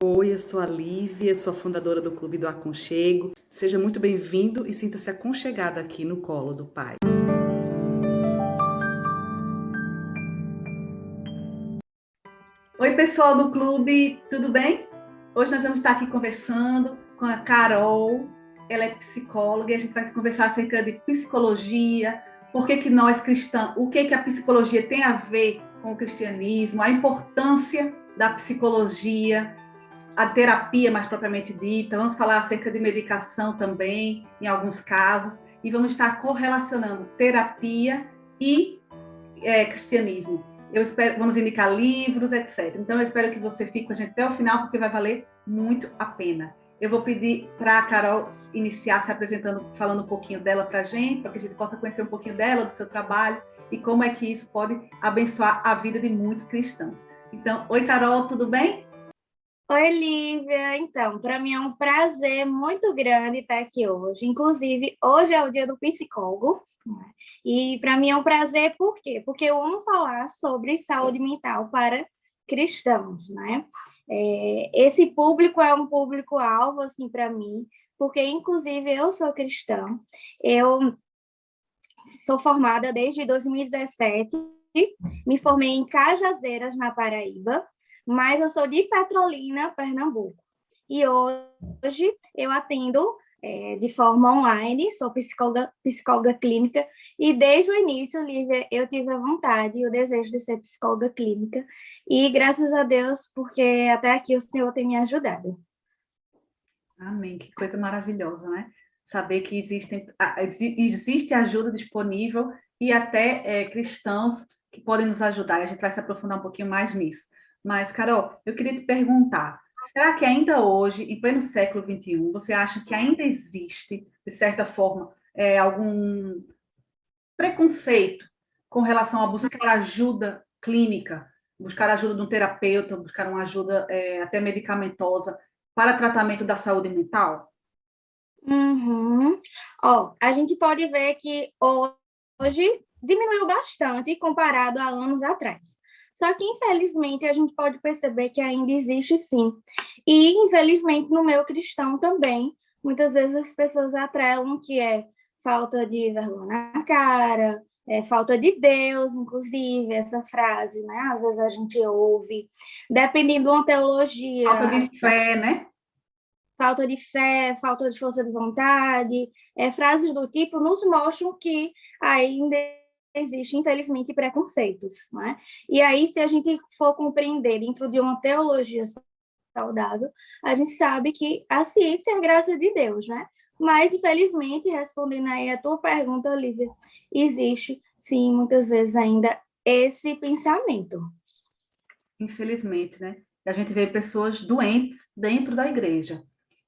Oi, eu sou a Lívia, sou a fundadora do Clube do Aconchego. Seja muito bem-vindo e sinta-se aconchegado aqui no colo do Pai. Oi, pessoal do clube, tudo bem? Hoje nós vamos estar aqui conversando com a Carol. Ela é psicóloga e a gente vai conversar acerca de psicologia, por que nós cristãos, o que a psicologia tem a ver com o cristianismo, a importância da psicologia, a terapia mais propriamente dita. Vamos falar acerca de medicação também, em alguns casos, e vamos estar correlacionando terapia e cristianismo. Vamos indicar livros, etc. Então, eu espero que você fique com a gente até o final, porque vai valer muito a pena. Eu vou pedir para a Carol iniciar se apresentando, falando um pouquinho dela para a gente, para que a gente possa conhecer um pouquinho dela, do seu trabalho, e como é que isso pode abençoar a vida de muitos cristãos. Então, oi, Carol, tudo bem? Oi, Lívia. Então, para mim é um prazer muito grande estar aqui hoje. Inclusive, hoje é o dia do psicólogo, né? E para mim é um prazer, por quê? Porque eu amo falar sobre saúde mental para cristãos, né? Esse público é um público-alvo, assim, para mim, porque, inclusive, eu sou cristã, eu sou formada desde 2017, me formei em Cajazeiras, na Paraíba, mas eu sou de Petrolina, Pernambuco. E hoje eu atendo de forma online, sou psicóloga clínica, e desde o início, Lívia, eu tive a vontade e o desejo de ser psicóloga clínica, e graças a Deus, porque até aqui o Senhor tem me ajudado. Amém, que coisa maravilhosa, né? Saber que existe ajuda disponível e até cristãos que podem nos ajudar. E a gente vai se aprofundar um pouquinho mais nisso. Mas, Carol, eu queria te perguntar, será que ainda hoje, em pleno século XXI, você acha que ainda existe, de certa forma, algum preconceito com relação a buscar ajuda clínica, buscar ajuda de um terapeuta, buscar uma ajuda até medicamentosa para tratamento da saúde mental? Uhum. Ó, a gente pode ver que hoje diminuiu bastante comparado a anos atrás. Só que, infelizmente, a gente pode perceber que ainda existe sim. E, infelizmente, no meio cristão também, muitas vezes as pessoas atrelam que é falta de vergonha na cara, é falta de Deus, inclusive, essa frase, né? Às vezes a gente ouve, dependendo de uma Falta teologia, de fé, né? falta de fé, falta de força de vontade, frases do tipo nos mostram que ainda existe, infelizmente, preconceitos, né? E aí, se a gente for compreender dentro de uma teologia saudável, a gente sabe que a ciência é a graça de Deus, né? Mas, infelizmente, respondendo aí a tua pergunta, Olivia, existe, sim, muitas vezes ainda esse pensamento. Infelizmente, né? A gente vê pessoas doentes dentro da igreja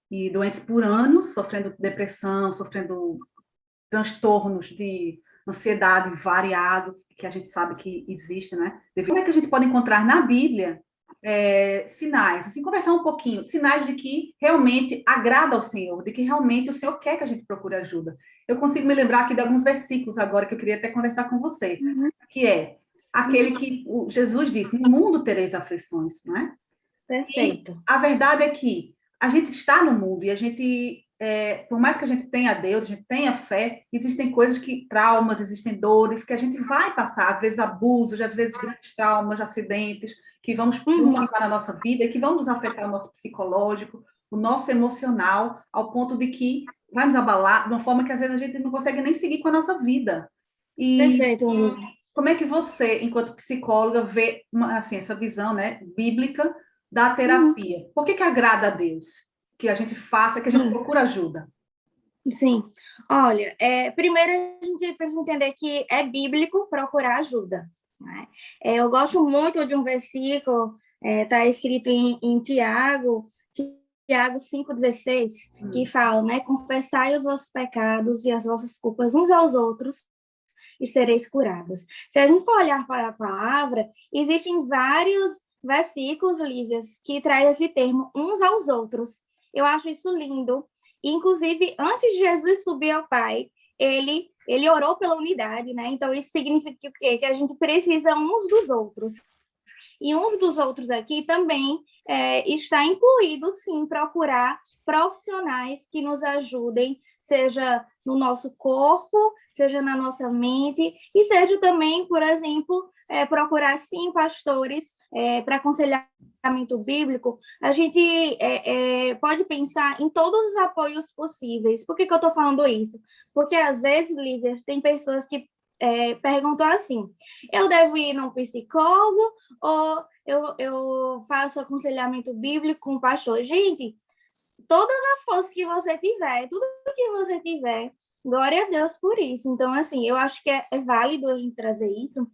e doentes por anos, sofrendo depressão, sofrendo transtornos de ansiedade variados, que a gente sabe que existe, né? Como é que a gente pode encontrar na Bíblia sinais, assim, conversar um pouquinho, sinais de que realmente agrada ao Senhor, de que realmente o Senhor quer que a gente procure ajuda. Eu consigo me lembrar aqui de alguns versículos agora que eu queria até conversar com você, que é aquele que Jesus disse: no mundo tereis aflições, né? E Perfeito. a verdade é que a gente está no mundo e a gente, por mais que a gente tenha Deus, a gente tenha fé, existem coisas que, traumas, existem dores que a gente vai passar, às vezes abusos, às vezes grandes traumas, acidentes, que vão passar na nossa vida e que vão nos afetar o nosso psicológico, o nosso emocional, ao ponto de que vai nos abalar de uma forma que às vezes a gente não consegue nem seguir com a nossa vida. E Perfeito, Olivia. como é que você, enquanto psicóloga, vê assim, essa visão, né, bíblica da terapia? Por que agrada a Deus que a gente faça, que a gente Sim. procura ajuda? Sim, olha, primeiro a gente precisa entender que é bíblico procurar ajuda, né? Eu gosto muito de um versículo, está escrito em Tiago 5,16, que fala, né? Confessai os vossos pecados e as vossas culpas uns aos outros e sereis curados. Se a gente for olhar para a palavra, existem vários versículos, Lívias, que traz esse termo uns aos outros. Eu acho isso lindo. Inclusive, antes de Jesus subir ao Pai, ele orou pela unidade, né? Então, isso significa o quê? Que a gente precisa uns dos outros. E uns dos outros aqui também está incluído, sim, procurar profissionais que nos ajudem, seja no nosso corpo, seja na nossa mente, e seja também, por exemplo, procurar, sim, pastores para aconselhamento bíblico. A gente pode pensar em todos os apoios possíveis. Por que eu estou falando isso? Porque, às vezes, Lívia, tem pessoas que perguntam assim, eu devo ir num psicólogo ou eu faço aconselhamento bíblico com o pastor? Gente, todas as forças que você tiver, tudo que você tiver, glória a Deus por isso. Então, assim, eu acho que é válido a gente trazer isso,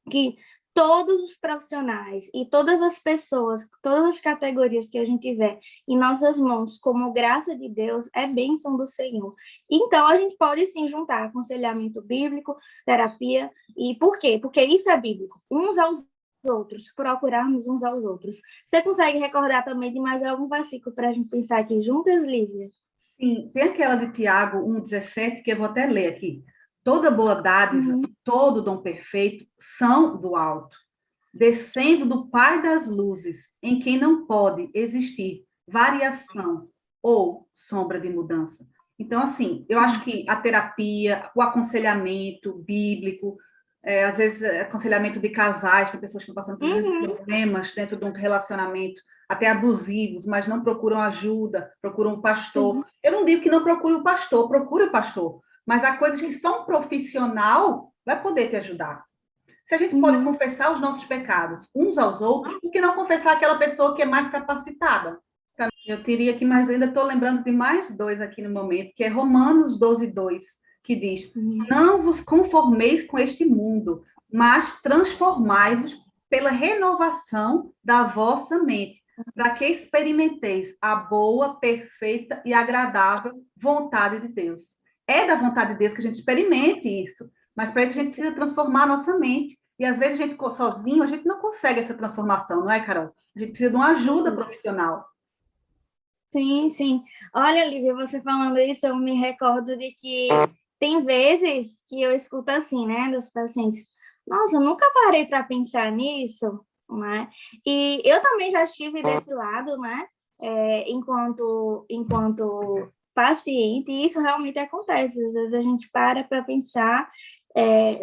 que todos os profissionais e todas as pessoas, todas as categorias que a gente tiver em nossas mãos, como graça de Deus, é bênção do Senhor. Então, a gente pode sim juntar aconselhamento bíblico, terapia, e por quê? Porque isso é bíblico, uns aos outros, procurarmos uns aos outros. Você consegue recordar também de mais algum versículo para a gente pensar aqui juntas, Lívia? Sim, tem aquela de Tiago 1,17, que eu vou até ler aqui. Toda boa dádiva, todo dom perfeito são do alto, descendo do Pai das luzes, em quem não pode existir variação ou sombra de mudança. Então, assim, eu acho que a terapia, o aconselhamento bíblico, às vezes aconselhamento de casais, tem pessoas que estão passando por problemas dentro de um relacionamento, até abusivos, mas não procuram ajuda, procuram um pastor. Eu não digo que não procure o pastor, procure o pastor, mas há coisas que só um profissional vai poder te ajudar. Se a gente pode confessar os nossos pecados uns aos outros, por que não confessar aquela pessoa que é mais capacitada? Eu teria que, mas eu ainda estou lembrando de mais dois aqui no momento, que é Romanos 12:2, que diz: não vos conformeis com este mundo, mas transformai-vos pela renovação da vossa mente, para que experimenteis a boa, perfeita e agradável vontade de Deus. É da vontade de Deus que a gente experimente isso, mas para isso a gente precisa transformar a nossa mente. E às vezes a gente sozinho, a gente não consegue essa transformação, não é, Carol? A gente precisa de uma ajuda profissional. Sim, sim. Olha, Lívia, você falando isso, eu me recordo de que tem vezes que eu escuto assim, né, dos pacientes, nossa, eu nunca parei para pensar nisso, né? E eu também já estive desse lado, né, enquanto paciente, e isso realmente acontece. Às vezes a gente para pensar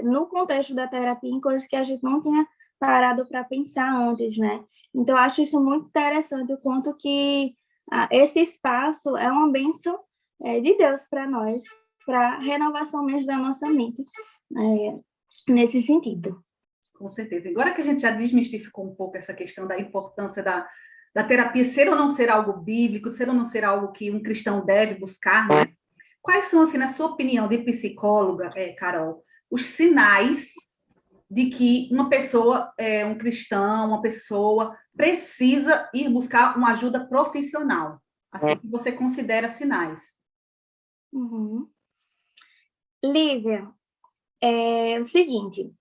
no contexto da terapia em coisas que a gente não tinha parado para pensar antes, né? Então, eu acho isso muito interessante, o quanto que esse espaço é uma bênção de Deus para nós, para a renovação mesmo da nossa mente, nesse sentido. Com certeza. Agora que a gente já desmistificou um pouco essa questão da importância da terapia ser ou não ser algo bíblico, ser ou não ser algo que um cristão deve buscar, né? Quais são, assim, na sua opinião de psicóloga, Carol, os sinais de que uma pessoa, um cristão, uma pessoa precisa ir buscar uma ajuda profissional? Assim que você considera sinais. Lívia, é o seguinte,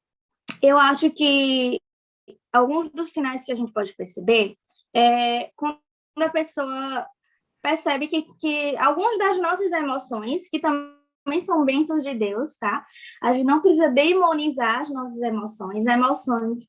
eu acho que alguns dos sinais que a gente pode perceber é quando a pessoa percebe que algumas das nossas emoções, que também são bênçãos de Deus, tá? A gente não precisa demonizar as nossas emoções. Emoções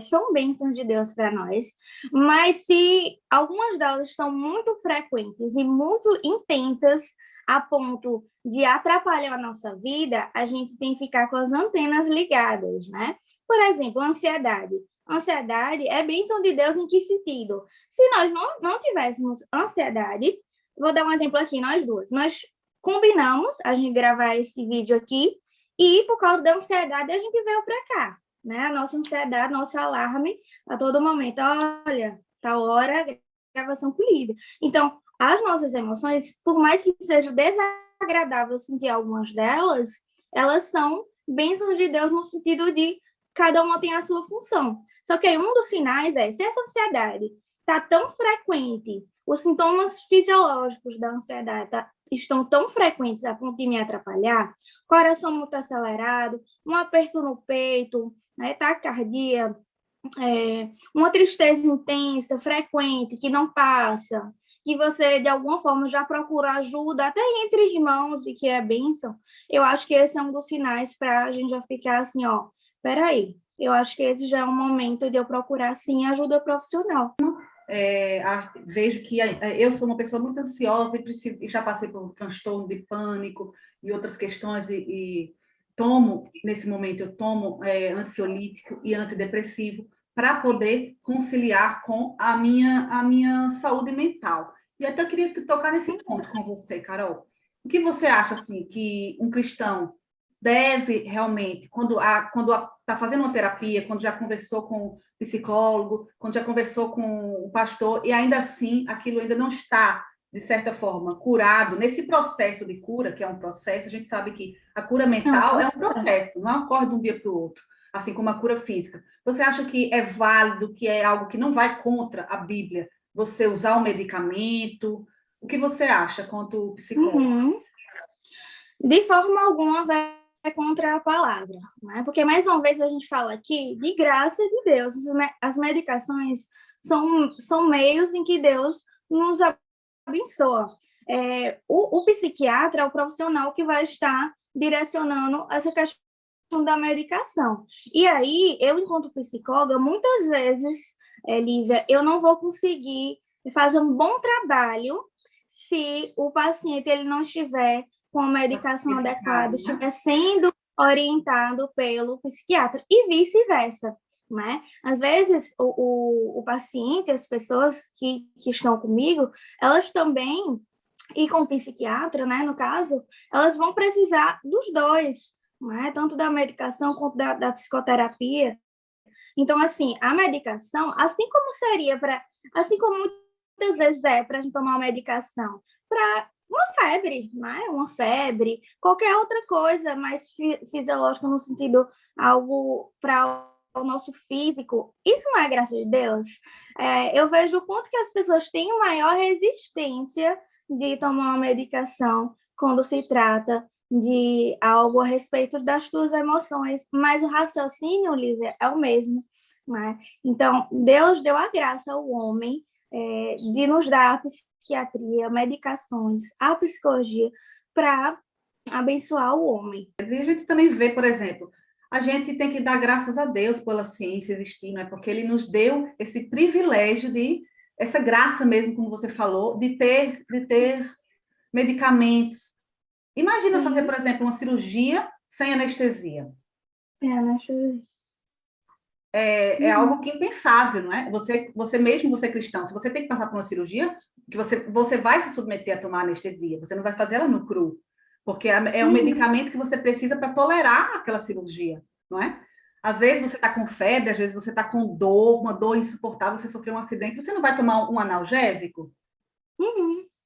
são bênçãos de Deus para nós, mas se algumas delas estão muito frequentes e muito intensas a ponto de atrapalhar a nossa vida, a gente tem que ficar com as antenas ligadas, né? Por exemplo, ansiedade. Ansiedade é bênção de Deus em que sentido? Se nós não tivéssemos ansiedade, vou dar um exemplo aqui, nós duas. Nós combinamos a gente gravar esse vídeo aqui e, por causa da ansiedade, a gente veio para cá, né? A nossa ansiedade, nosso alarme a todo momento. Olha, tá hora, gravação colhida. Então, as nossas emoções, por mais que seja desagradável sentir algumas delas, elas são bênçãos de Deus no sentido de cada uma tem a sua função. Só que aí um dos sinais se essa ansiedade está tão frequente, os sintomas fisiológicos da ansiedade estão tão frequentes a ponto de me atrapalhar, coração muito acelerado, um aperto no peito, né, taquicardia, uma tristeza intensa, frequente, que não passa, que você, de alguma forma, já procura ajuda, até entre irmãos, e que é bênção, eu acho que esse é um dos sinais para a gente já ficar assim, peraí, eu acho que esse já é um momento de eu procurar, sim, ajuda profissional. vejo que eu sou uma pessoa muito ansiosa e já passei por um transtorno de pânico e outras questões e tomo, nesse momento, eu tomo ansiolítico e antidepressivo para poder conciliar com a minha saúde mental. E até eu queria tocar nesse ponto com você, Carol. O que você acha, assim, que um cristão deve realmente, quando está fazendo uma terapia, quando já conversou com o psicólogo, quando já conversou com o pastor, e ainda assim aquilo ainda não está, de certa forma, curado, nesse processo de cura, que é um processo, a gente sabe que a cura mental é um processo, não ocorre de um dia para o outro, assim como a cura física. Você acha que é válido, que é algo que não vai contra a Bíblia, você usar um medicamento? O que você acha quanto psicólogo? Uhum. De forma alguma vai contra a palavra, né? Porque, mais uma vez, a gente fala aqui de graça de Deus. As medicações são meios em que Deus nos abençoa. O psiquiatra é o profissional que vai estar direcionando essa questão da medicação. E aí, eu, enquanto psicóloga, muitas vezes, Lívia, eu não vou conseguir fazer um bom trabalho se o paciente ele não estiver com a medicação adequada, estiver sendo orientado pelo psiquiatra, e vice-versa, né? Às vezes, o paciente, as pessoas que estão comigo, elas também, e com o psiquiatra, né, no caso, elas vão precisar dos dois, né? Tanto da medicação quanto da psicoterapia. Então, assim, a medicação, assim como seria assim como muitas vezes para a gente tomar uma medicação para uma febre, né? Uma febre, qualquer outra coisa mais fisiológica no sentido algo para o nosso físico, isso não é graça de Deus? Eu vejo o quanto que as pessoas têm maior resistência de tomar uma medicação quando se trata de algo a respeito das tuas emoções, mas o raciocínio, Lívia, é o mesmo, né? Então, Deus deu a graça ao homem de nos dar a psiquiatria, medicações, a psicologia para abençoar o homem. E a gente também vê, por exemplo, a gente tem que dar graças a Deus pela ciência existir, não é? Porque ele nos deu esse privilégio essa graça mesmo, como você falou, de ter medicamentos. Imagina fazer, por exemplo, uma cirurgia sem anestesia. É algo que é impensável, não é? Você mesmo, você é cristão, se você tem que passar por uma cirurgia, que você vai se submeter a tomar anestesia, você não vai fazer ela no cru, porque é um medicamento que você precisa para tolerar aquela cirurgia, não é? Às vezes você está com febre, às vezes você está com dor, uma dor insuportável, você sofreu um acidente, você não vai tomar um analgésico?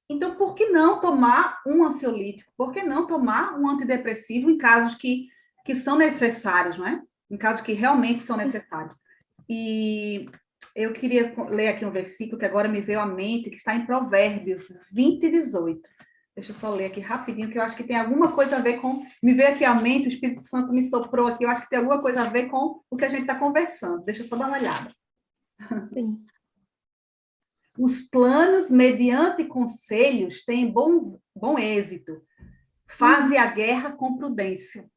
Então, por que não tomar um ansiolítico? Por que não tomar um antidepressivo em casos que são necessários, não é? Em casos que realmente são necessários. E eu queria ler aqui um versículo que agora me veio à mente, que está em Provérbios 20:18. Deixa eu só ler aqui rapidinho, que eu acho que tem alguma coisa a ver com... Me veio aqui à mente, o Espírito Santo me soprou aqui, eu acho que tem alguma coisa a ver com o que a gente está conversando. Deixa eu só dar uma olhada. Sim. Os planos, mediante conselhos, têm bom êxito. Faze a guerra com prudência.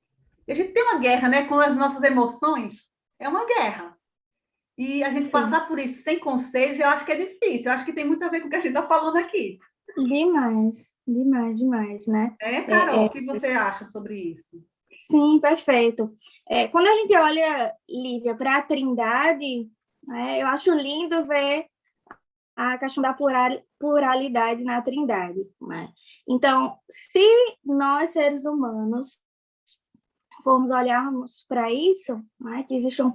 E a gente tem uma guerra, né? Com as nossas emoções. É uma guerra. E a gente passar por isso sem conselhos, eu acho que é difícil. Eu acho que tem muito a ver com o que a gente está falando aqui. Demais, né? Carol, o que você acha sobre isso? Sim, perfeito. Quando a gente olha, Lívia, para a Trindade, eu acho lindo ver a questão da pluralidade na Trindade, né? Então, se nós, seres humanos, formos olharmos para isso, né, que existe uma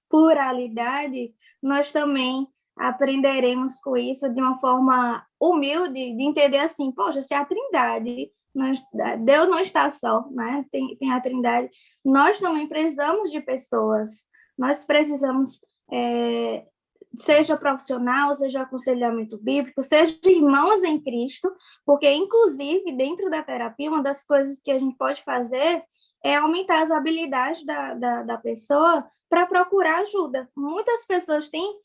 pluralidade, nós também aprenderemos com isso de uma forma humilde, de entender assim, poxa, se a Trindade, Deus não está só, né? Tem a Trindade, nós também precisamos de pessoas, nós precisamos, seja profissional, seja aconselhamento bíblico, seja irmãos em Cristo, porque, inclusive, dentro da terapia, uma das coisas que a gente pode fazer é aumentar as habilidades da pessoa para procurar ajuda. Muitas pessoas têm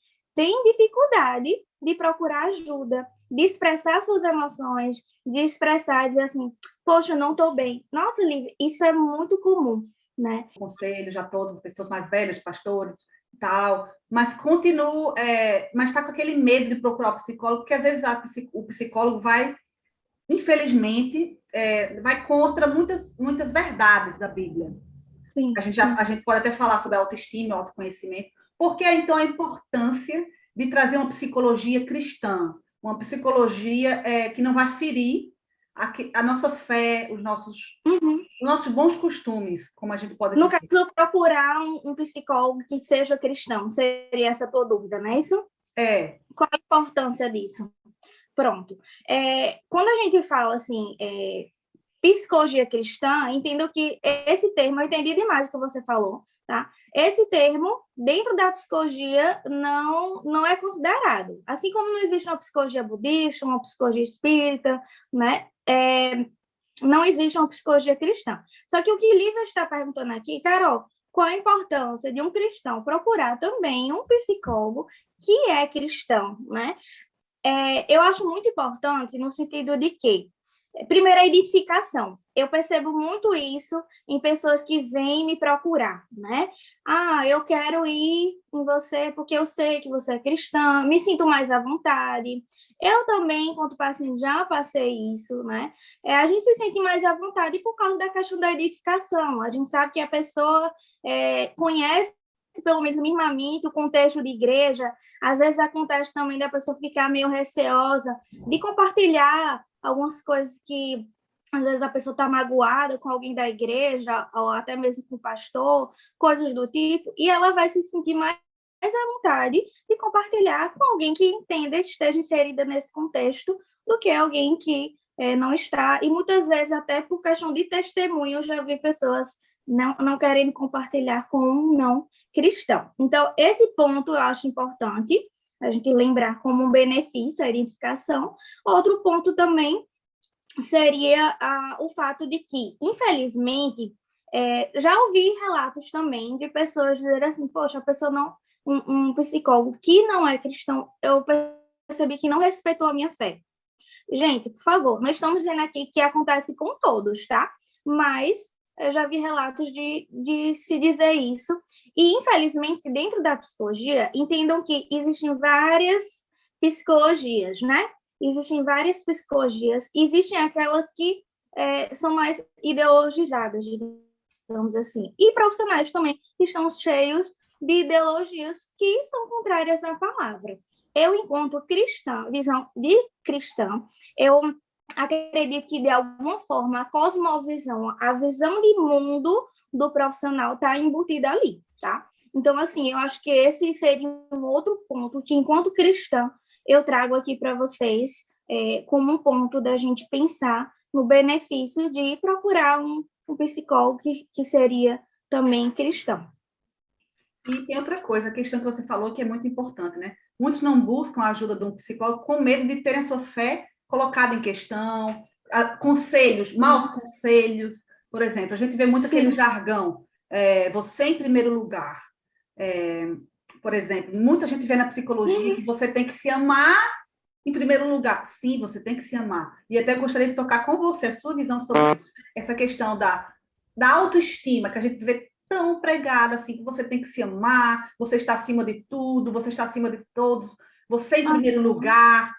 dificuldade de procurar ajuda, de expressar suas emoções, de expressar, dizer assim, poxa, eu não estou bem. Nossa, Lívia, isso é muito comum, né? Conselhos a todas as pessoas mais velhas, pastores, tal, mas continuo, mas está com aquele medo de procurar o psicólogo, porque às vezes o psicólogo vai, infelizmente, vai contra muitas verdades da Bíblia. Sim, A gente pode até falar sobre a autoestima, autoconhecimento, porque então a importância de trazer uma psicologia cristã, uma psicologia que não vai ferir a nossa fé, os nossos bons costumes, como a gente pode No dizer. caso, procurar um psicólogo que seja cristão, seria essa a tua dúvida, não é isso? Qual a importância disso? Pronto. Quando a gente fala assim, psicologia cristã, entendo que esse termo, eu entendi demais o que você falou, tá? Esse termo, dentro da psicologia, não é considerado. Assim como não existe uma psicologia budista, uma psicologia espírita, né? Não existe uma psicologia cristã. Só que o que Lívia está perguntando aqui, Carol, qual a importância de um cristão procurar também um psicólogo que é cristão, né? Eu acho muito importante no sentido de que, primeiro, a identificação. Eu percebo muito isso em pessoas que vêm me procurar, né? Eu quero ir em você porque eu sei que você é cristã, me sinto mais à vontade. Eu também, enquanto paciente, já passei isso, né? A gente se sente mais à vontade por causa da questão da identificação. A gente sabe que a pessoa conhece, pelo menos minimamente, o contexto de igreja. Às vezes acontece também da pessoa ficar meio receosa de compartilhar algumas coisas que, às vezes, a pessoa está magoada com alguém da igreja, ou até mesmo com o pastor, coisas do tipo, e ela vai se sentir mais à vontade de compartilhar com alguém que entenda, esteja inserida nesse contexto, do que alguém que não está, e muitas vezes até por questão de testemunho, eu já vi pessoas não querendo compartilhar com um não cristão. Então, esse ponto eu acho importante a gente lembrar como um benefício a identificação. Outro ponto também seria o fato de que, infelizmente, já ouvi relatos também de pessoas dizerem assim, poxa, a pessoa não, um psicólogo que não é cristão, eu percebi que não respeitou a minha fé. Gente, por favor, nós estamos dizendo aqui que acontece com todos, tá? Mas eu já vi relatos de se dizer isso. E, infelizmente, dentro da psicologia, entendam que existem várias psicologias, né? Existem várias psicologias. Existem aquelas que são mais ideologizadas, digamos assim. E profissionais também que estão cheios de ideologias que são contrárias à palavra. Eu, enquanto cristã, visão de cristã, eu acredito que, de alguma forma, a cosmovisão, a visão de mundo do profissional está embutida ali, tá? Então, assim, eu acho que esse seria um outro ponto que, enquanto cristã, eu trago aqui para vocês como um ponto da gente pensar no benefício de procurar um psicólogo que seria também cristão. E tem outra coisa, a questão que você falou que é muito importante, né? Muitos não buscam a ajuda de um psicólogo com medo de terem a sua fé colocada em questão, conselhos, maus conselhos. Por exemplo, a gente vê muito aquele jargão, você em primeiro lugar. Por exemplo, muita gente vê na psicologia que você tem que se amar em primeiro lugar. Sim, você tem que se amar. E até gostaria de tocar com você a sua visão sobre essa questão da autoestima, que a gente vê tão pregada assim, que você tem que se amar, você está acima de tudo, você está acima de todos, você em primeiro lugar.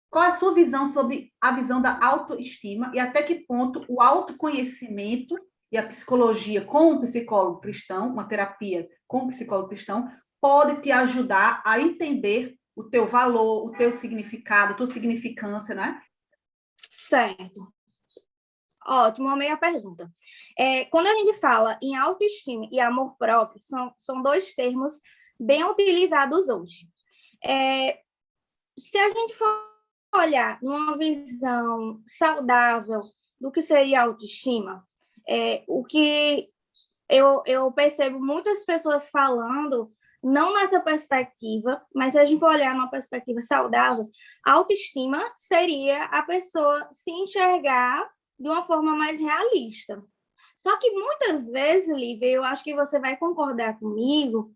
Qual é a sua visão sobre a visão da autoestima e até que ponto o autoconhecimento e a psicologia com um psicólogo cristão, uma terapia com um psicólogo cristão, pode te ajudar a entender o teu valor, o teu significado, a tua significância, né? Certo. Ótimo, amei a pergunta. Quando a gente fala em autoestima e amor próprio, são dois termos bem utilizados hoje. Se a gente for olhar numa visão saudável do que seria autoestima, o que eu percebo muitas pessoas falando, não nessa perspectiva, mas se a gente for olhar numa perspectiva saudável, autoestima seria a pessoa se enxergar de uma forma mais realista. Só que muitas vezes, Lívia, eu acho que você vai concordar comigo,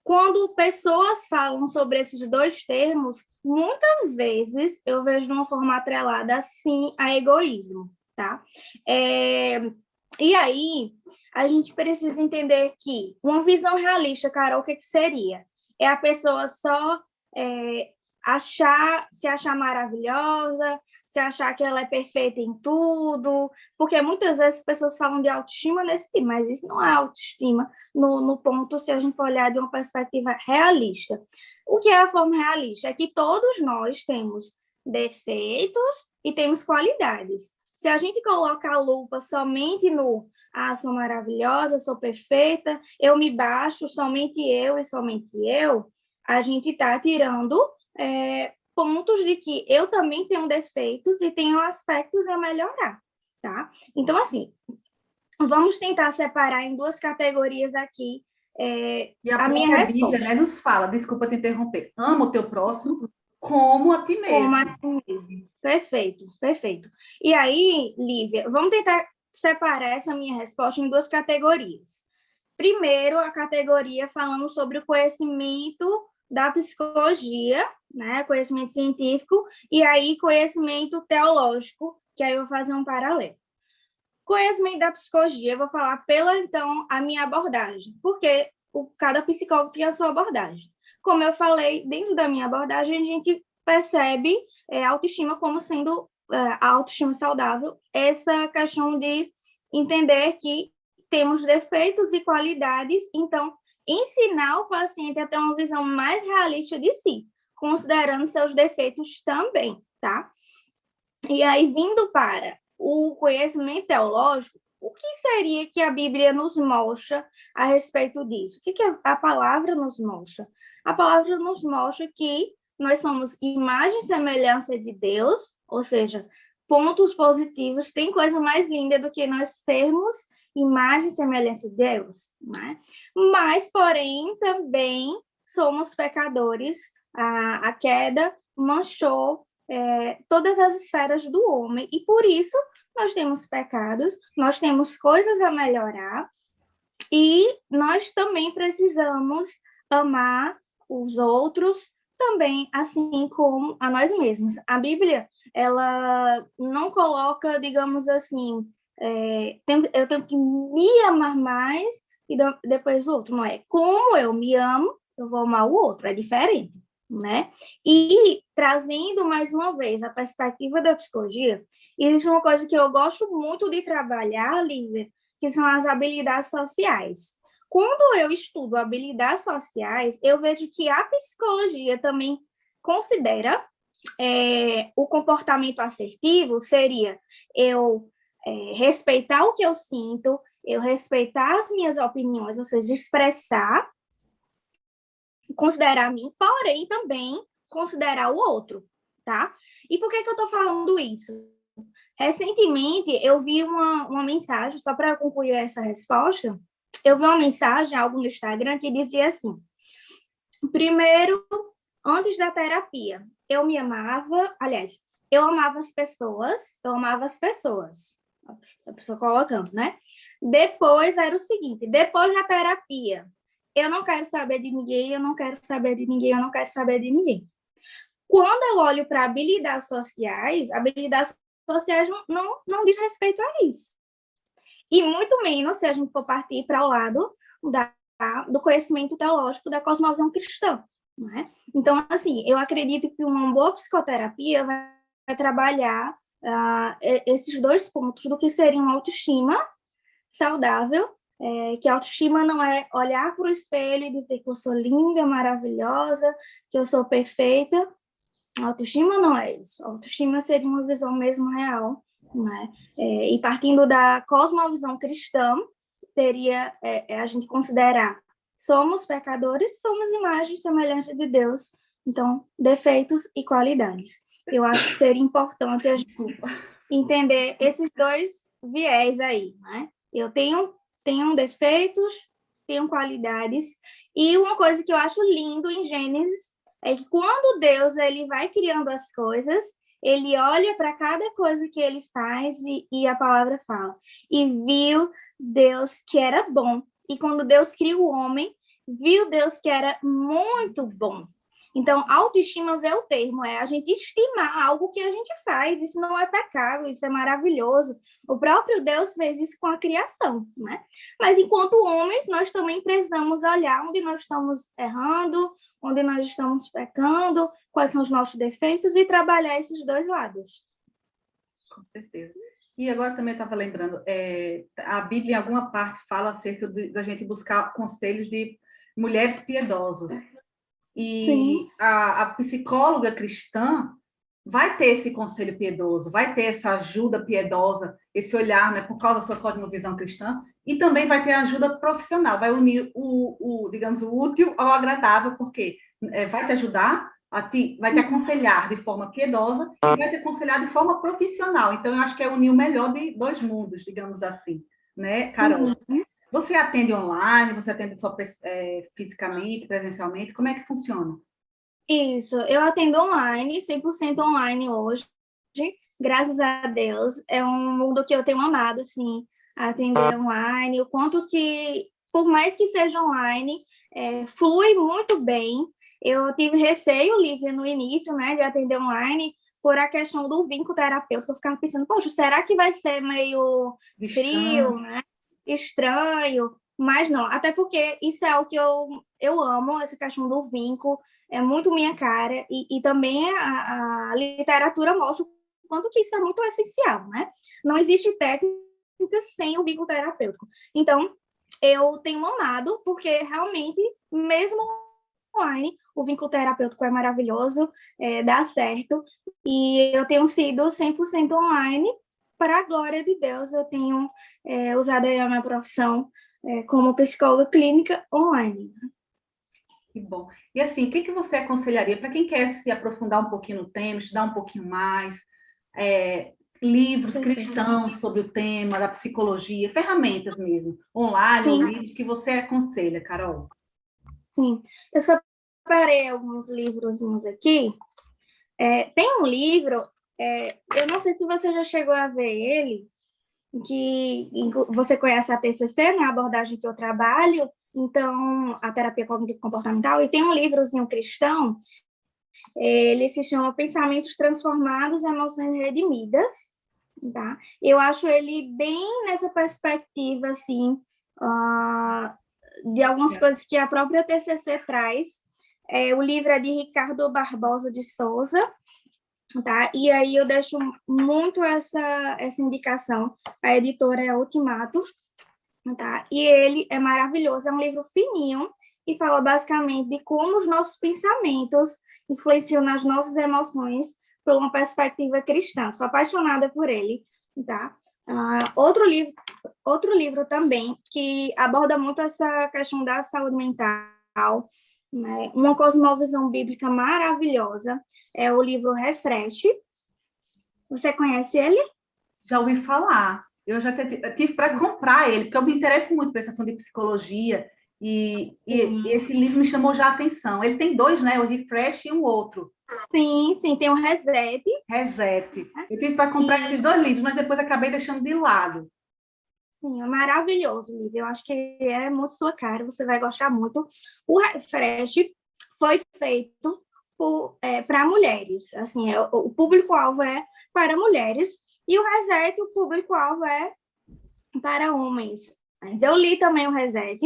quando pessoas falam sobre esses dois termos, muitas vezes eu vejo de uma forma atrelada, sim, a egoísmo, tá? E aí, a gente precisa entender que uma visão realista, Carol, o que seria? É a pessoa só se achar maravilhosa, se achar que ela é perfeita em tudo, porque muitas vezes as pessoas falam de autoestima nesse tipo, mas isso não é autoestima no ponto, se a gente for olhar de uma perspectiva realista. O que é a forma realista? É que todos nós temos defeitos e temos qualidades. Se a gente coloca a lupa somente no sou maravilhosa, sou perfeita, eu me baixo, somente eu e somente eu, a gente está tirando pontos de que eu também tenho defeitos e tenho aspectos a melhorar, tá? Então, assim, vamos tentar separar em duas categorias aqui E a a minha própria resposta. Bíblia, né, nos fala, desculpa te interromper, ama o teu próximo como a ti mesmo. Como a ti mesmo. Perfeito, perfeito. E aí, Lívia, vamos tentar separar essa minha resposta em duas categorias. Primeiro, a categoria falando sobre o conhecimento da psicologia, né, conhecimento científico, e aí conhecimento teológico, que aí eu vou fazer um paralelo. Conhecimento da psicologia, eu vou falar pela, então, a minha abordagem, porque cada psicólogo tem a sua abordagem. Como eu falei, dentro da minha abordagem, a gente percebe a autoestima como sendo a autoestima saudável, essa questão de entender que temos defeitos e qualidades, então, ensinar o paciente a ter uma visão mais realista de si, considerando seus defeitos também, tá? E aí, vindo para o conhecimento teológico, o que seria que a Bíblia nos mostra a respeito disso? O que a palavra nos mostra? A palavra nos mostra que nós somos imagem e semelhança de Deus, ou seja, pontos positivos. Tem coisa mais linda do que nós sermos imagem e semelhança de Deus, né? Mas, porém, também somos pecadores. A queda manchou todas as esferas do homem, e por isso nós temos pecados, nós temos coisas a melhorar, e nós também precisamos amar os outros também, assim como a nós mesmos. A Bíblia, ela não coloca, digamos assim, eu tenho que me amar mais e depois o outro, não é? Como eu me amo, eu vou amar o outro, é diferente, né? E trazendo mais uma vez a perspectiva da psicologia, existe uma coisa que eu gosto muito de trabalhar, Lívia, que são as habilidades sociais. Quando eu estudo habilidades sociais, eu vejo que a psicologia também considera o comportamento assertivo seria eu respeitar o que eu sinto, eu respeitar as minhas opiniões, ou seja, expressar, considerar a mim, porém também considerar o outro, tá? E por que eu estou falando isso? Recentemente, eu vi uma mensagem, só para concluir essa resposta, eu vi uma mensagem, algo no Instagram, que dizia assim: primeiro, antes da terapia, eu me amava, aliás, eu amava as pessoas, a pessoa colocando, né? Depois era o seguinte, depois da terapia, eu não quero saber de ninguém, eu não quero saber de ninguém, eu não quero saber de ninguém. Quando eu olho para habilidades sociais não diz respeito a isso. E muito menos se a gente for partir para o lado do conhecimento teológico da cosmovisão cristã. Né? Então, assim, eu acredito que uma boa psicoterapia vai trabalhar esses dois pontos do que seria uma autoestima saudável, que a autoestima não é olhar para o espelho e dizer que eu sou linda, maravilhosa, que eu sou perfeita. A autoestima não é isso. A autoestima seria uma visão mesmo real, né? E partindo da cosmovisão cristã, teria a gente considerar somos pecadores, somos imagem e semelhança de Deus, então defeitos e qualidades. Eu acho que seria importante a gente entender esses dois viés aí, né? Eu tenho defeitos, tenho qualidades, e uma coisa que eu acho lindo em Gênesis é que quando Deus ele vai criando as coisas, ele olha para cada coisa que ele faz e a palavra fala. E viu Deus que era bom. E quando Deus cria o homem, viu Deus que era muito bom. Então, autoestima vê o termo, é a gente estimar algo que a gente faz, isso não é pecado, isso é maravilhoso. O próprio Deus fez isso com a criação, né? Mas enquanto homens, nós também precisamos olhar onde nós estamos errando, onde nós estamos pecando, quais são os nossos defeitos e trabalhar esses dois lados. Com certeza. E agora também estava lembrando, a Bíblia em alguma parte fala acerca da gente buscar conselhos de mulheres piedosas. E a psicóloga cristã vai ter esse conselho piedoso, vai ter essa ajuda piedosa, esse olhar, né, por causa da sua cosmovisão cristã, e também vai ter ajuda profissional, vai unir digamos, o útil ao agradável, porque vai te ajudar, vai te aconselhar de forma piedosa e vai te aconselhar de forma profissional. Então, eu acho que é unir o melhor de dois mundos, digamos assim, né, Carol? Você atende online? Você atende só fisicamente, presencialmente? Como é que funciona? Isso, eu atendo online, 100% online hoje, graças a Deus. É um mundo que eu tenho amado, assim, atender online. O quanto que, por mais que seja online, flui muito bem. Eu tive receio, Lívia, no início, né, de atender online, por a questão do vínculo terapêutico. Eu ficava pensando, poxa, será que vai ser meio frio, né? Estranho? Mas não, até porque isso é algo que eu amo, essa questão do vínculo, é muito minha cara, e também a literatura mostra o quanto que isso é muito essencial, né? Não existe técnica sem o vínculo terapêutico. Então, eu tenho amado, porque realmente, mesmo online, o vínculo terapêutico é maravilhoso, dá certo, e eu tenho sido 100% online, para a glória de Deus. Eu tenho usado a minha profissão como psicóloga clínica online. Que bom. E assim, o que você aconselharia para quem quer se aprofundar um pouquinho no tema, estudar um pouquinho mais, livros cristãos sobre o tema da psicologia, ferramentas mesmo, online ou livros que você aconselha, Carol? Sim, eu separei alguns livrozinhos aqui. Tem um livro, eu não sei se você já chegou a ver ele, que você conhece a TCC, né, a abordagem que eu trabalho, então, a terapia cognitivo-comportamental, e tem um livrozinho cristão, ele se chama Pensamentos Transformados, Emoções Redimidas, tá? Eu acho ele bem nessa perspectiva, assim, de algumas coisas que a própria TCC traz. O livro é de Ricardo Barbosa de Souza, tá? E aí eu deixo muito essa indicação. A editora é Ultimato, tá? E ele é maravilhoso, é um livro fininho e fala basicamente de como os nossos pensamentos influenciam nas nossas emoções por uma perspectiva cristã. Sou apaixonada por ele, tá? Outro livro também que aborda muito essa questão da saúde mental, né? Uma cosmovisão bíblica maravilhosa, é o livro Refresh. Você conhece ele? Já ouvi falar. Eu já tive para comprar ele, porque eu me interesso muito por essa questão de psicologia, e esse livro me chamou já a atenção. Ele tem dois, né? O Refresh e um outro. Sim, tem o Reset. Eu tive para comprar esses dois livros, mas depois acabei deixando de lado. Sim, é maravilhoso, Lívia. Eu acho que é muito sua cara, você vai gostar muito. O Refresh foi feito para mulheres. Assim, o público-alvo é para mulheres, e o Reset, o público-alvo é para homens. Mas eu li também o Reset,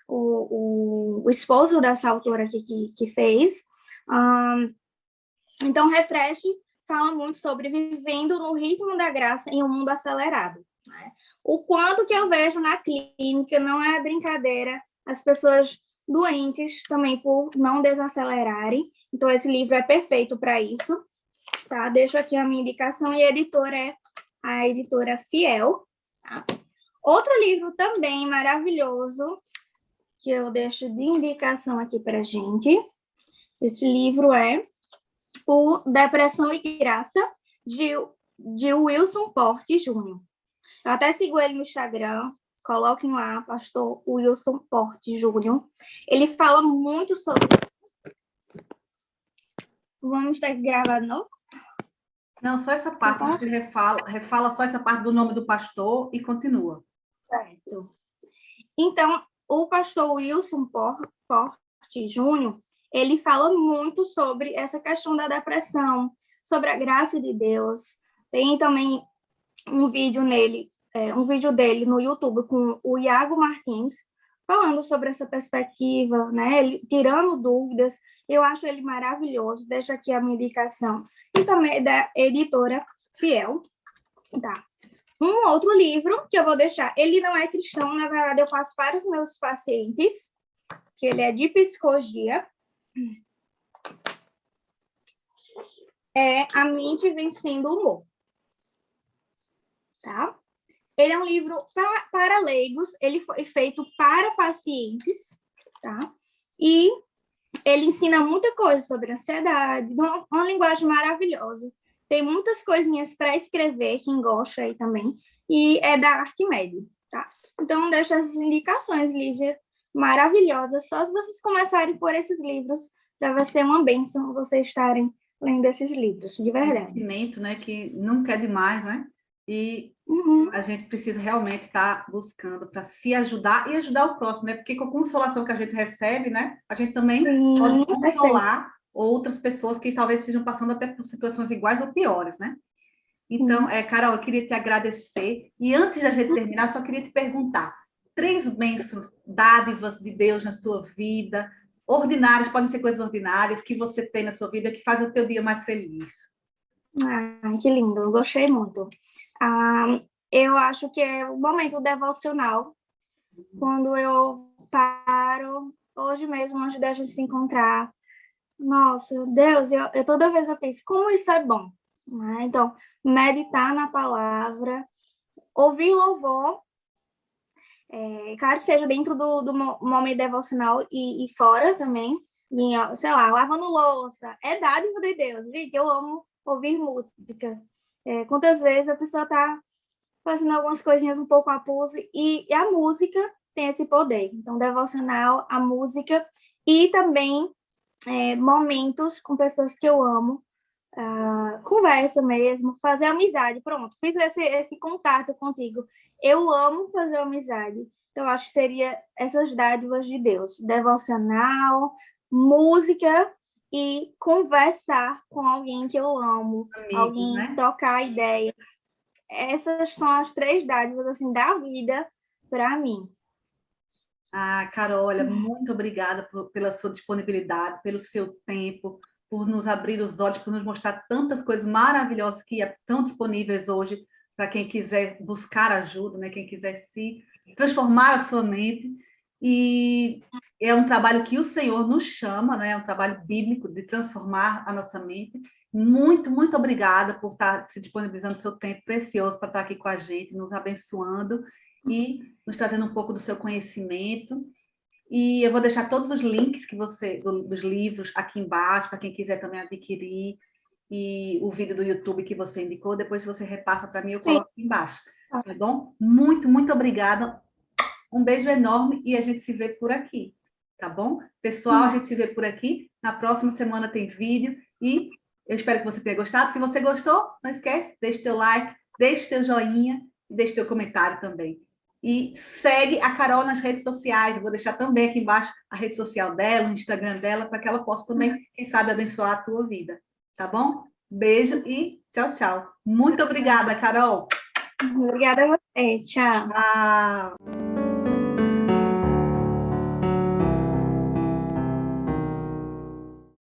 o esposo dessa autora aqui que fez. Então, Refresh fala muito sobre vivendo no ritmo da graça em um mundo acelerado, né? O quanto que eu vejo na clínica, não é brincadeira, as pessoas doentes também por não desacelerarem. Então, esse livro é perfeito para isso, tá? Deixo aqui a minha indicação, e a editora é a editora Fiel, tá? Outro livro também maravilhoso, que eu deixo de indicação aqui para a gente, esse livro é o Depressão e Graça, de Wilson Porte Júnior. Eu até sigo ele no Instagram, coloquem lá, pastor Wilson Porte Júnior. Ele fala muito sobre... Vamos ter que gravar de novo? Não, só essa parte, você refala só essa parte do nome do pastor e continua. Certo. Então, o pastor Wilson Porte Júnior, ele fala muito sobre essa questão da depressão, sobre a graça de Deus. Tem também um vídeo dele no YouTube com o Iago Martins, falando sobre essa perspectiva, né? Ele, tirando dúvidas. Eu acho ele maravilhoso. Deixo aqui a minha indicação. E também da editora Fiel. Tá. Um outro livro que eu vou deixar, ele não é cristão, na verdade eu passo para os meus pacientes, que ele é de psicologia. É A Mente Vencendo o Humor. Tá? Ele é um livro para leigos, ele foi feito para pacientes, tá? E ele ensina muita coisa sobre ansiedade, uma linguagem maravilhosa. Tem muitas coisinhas para escrever, quem gosta aí também, e é da Arquimedes, tá? Então, deixo essas indicações, Lívia, maravilhosas. Só se vocês começarem por esses livros, já vai ser uma bênção vocês estarem lendo esses livros, de verdade. Conhecimento, né, que nunca é demais, né? E a gente precisa realmente estar buscando para se ajudar e ajudar o próximo, né? Porque com a consolação que a gente recebe, né, a gente também pode consolar outras pessoas que talvez estejam passando até por situações iguais ou piores, né? Então, Carol, eu queria te agradecer. E antes da gente terminar, só queria te perguntar: 3 bênçãos, dádivas de Deus na sua vida, ordinárias, podem ser coisas ordinárias, que você tem na sua vida que faz o teu dia mais feliz. Que lindo, eu gostei muito. Eu acho que é o momento devocional, quando eu paro, hoje mesmo, antes da gente se encontrar. Nossa, Deus, toda vez eu penso, como isso é bom, né? Então, meditar na palavra, ouvir louvor, claro que seja dentro do momento devocional e fora também, sei lá, lavando louça, é dádiva de Deus, gente, eu amo ouvir música. Quantas vezes a pessoa está fazendo algumas coisinhas um pouco a pulso, e a música tem esse poder. Então, devocional, a música, e também momentos com pessoas que eu amo, conversa mesmo, fazer amizade, pronto, fiz esse contato contigo. Eu amo fazer amizade, então acho que seria essas dádivas de Deus, devocional, música e conversar com alguém que eu amo, amigos, alguém, né? Trocar ideias. Essas são as 3 dádivas assim, da vida para mim. Carol, olha, muito obrigada pela sua disponibilidade, pelo seu tempo, por nos abrir os olhos, por nos mostrar tantas coisas maravilhosas que estão disponíveis hoje para quem quiser buscar ajuda, né? Quem quiser se transformar a sua mente. E é um trabalho que o Senhor nos chama, né? É um trabalho bíblico de transformar a nossa mente. Muito, muito obrigada por estar se disponibilizando seu tempo precioso para estar aqui com a gente, nos abençoando e nos trazendo um pouco do seu conhecimento. E eu vou deixar todos os links dos livros aqui embaixo, para quem quiser também adquirir, e o vídeo do YouTube que você indicou, depois você repassa para mim, eu coloco aqui embaixo, tá bom? Muito, muito obrigada. Um beijo enorme e a gente se vê por aqui, tá bom? Pessoal, a gente se vê por aqui. Na próxima semana tem vídeo e eu espero que você tenha gostado. Se você gostou, não esquece, deixe teu like, deixe teu joinha e deixe teu comentário também. E segue a Carol nas redes sociais. Eu vou deixar também aqui embaixo a rede social dela, o Instagram dela, para que ela possa também, quem sabe, abençoar a tua vida. Tá bom? Beijo e tchau, tchau. Muito obrigada, Carol. Obrigada a você. Tchau. Tchau.